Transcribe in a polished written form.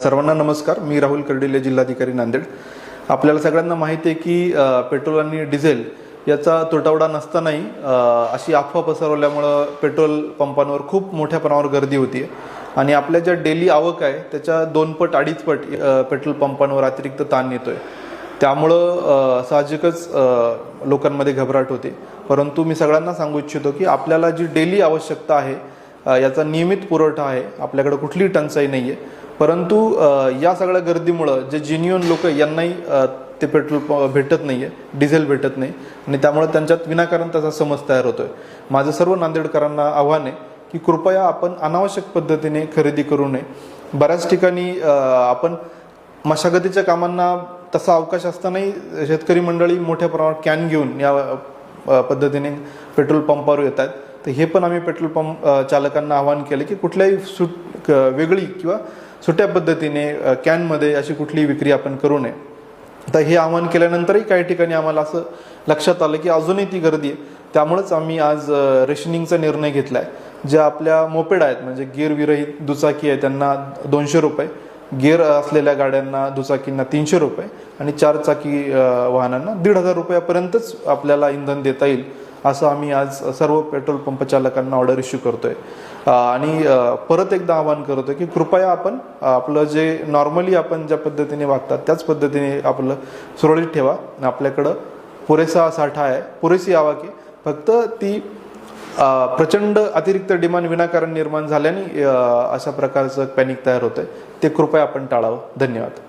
सर्वांना नमस्कार. मी राहुल कर्डिले, जिल्हाधिकारी नांदेड. आपल्याला सगळ्यांना माहिती आहे की पेट्रोल आणि डिझेल याचा तुटवडा नसतानाही अशी अफवा पसरवल्यामुळं पेट्रोल पंपांवर खूप मोठ्या प्रमाणावर गर्दी होती आणि आपल्या ज्या डेली आवक आहे त्याच्या 2 पट 2.5 पट पेट्रोल पंपांवर अतिरिक्त ताण येतोय. त्यामुळं साहजिकच लोकांमध्ये घबराट होते. परंतु मी सगळ्यांना सांगू इच्छितो की आपल्याला जी डेली आवश्यकता आहे याचा नियमित पुरवठा आहे. आपल्याकडे कुठलीही टंचाई नाही आहे. परंतु या सगळ्या गर्दीमुळं जे जेन्युइन लोक यांनाही ते पेट्रोल भेटत नाही आहे, डिझेल भेटत नाही आणि त्यामुळे त्यांच्यात विनाकारण त्याचा समज तयार होतोय. माझं सर्व नांदेडकरांना आव्हान आहे की कृपया आपण अनावश्यक पद्धतीने खरेदी करू नये. बऱ्याच ठिकाणी आपण मशागतीच्या कामांना तसा अवकाश असतानाही शेतकरी मंडळी मोठ्या प्रमाणात कॅन घेऊन या पद्धतीने पेट्रोल पंपावर येत आहेत. तर हे पण आम्ही पेट्रोल पंप चालकांना आवाहन केले की कुठल्याही वेगळी किंवा सुट्या पद्धतीने कॅनमध्ये अशी कुठलीही विक्री आपण करू नये. तर हे आवाहन केल्यानंतरही काही ठिकाणी आम्हाला असं लक्षात आलं की अजूनही ती गर्दी आहे. त्यामुळेच आम्ही आज रेशनिंगचा निर्णय घेतला आहे. ज्या आपल्या मोपेड आहेत म्हणजे गिअर विरहित दुचाकी आहे त्यांना 200 रुपये, गिअर असलेल्या गाड्यांना दुचाकींना 300 रुपये आणि 4 चाकी वाहनांना 1,500 रुपयापर्यंतच आपल्याला इंधन देता येईल असं आम्ही आज सर्व पेट्रोल पंप चालकांना ऑर्डर इश्यू करतोय. आणि परत एकदा आवाहन करतोय की कृपया आपण आपलं जे नॉर्मली आपण ज्या पद्धतीने वागतात त्याच पद्धतीने आपलं सुरळीत ठेवा. आपल्याकडं पुरेसा साठा आहे, पुरेशी आवक आहे. फक्त ती प्रचंड अतिरिक्त डिमांड विनाकारण निर्माण झाल्याने अशा प्रकारचं पॅनिक तयार होतंय. ते कृपया आपण टाळावं. धन्यवाद.